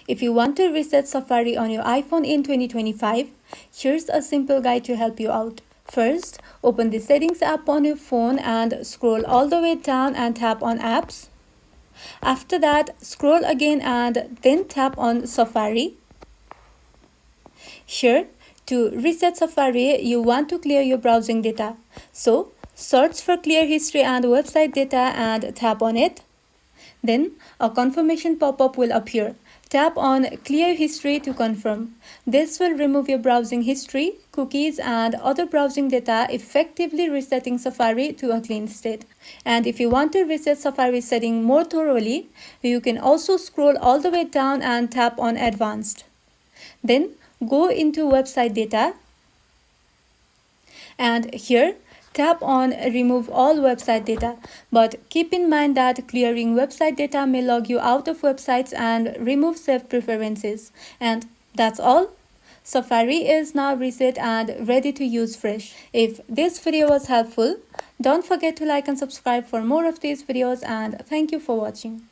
If you want to reset Safari on your iPhone in 2025, here's a simple guide to help you out. First, open the Settings app on your phone and scroll all the way down and tap on Apps. After that, scroll again and then tap on Safari. Here, to reset Safari, you want to clear your browsing data. So, search for Clear History and Website Data and tap on it. Then, a confirmation pop-up will appear. Tap on Clear History to confirm. This will remove your browsing history, cookies, and other browsing data, effectively resetting Safari to a clean state. And if you want to reset Safari setting more thoroughly, you can also scroll all the way down and tap on Advanced. Then, go into Website Data, and here tap on Remove All Website Data. But keep in mind that clearing website data may log you out of websites and remove saved preferences. And that's all. Safari is now reset and ready to use fresh. If this video was helpful, don't forget to like and subscribe for more of these videos, and thank you for watching.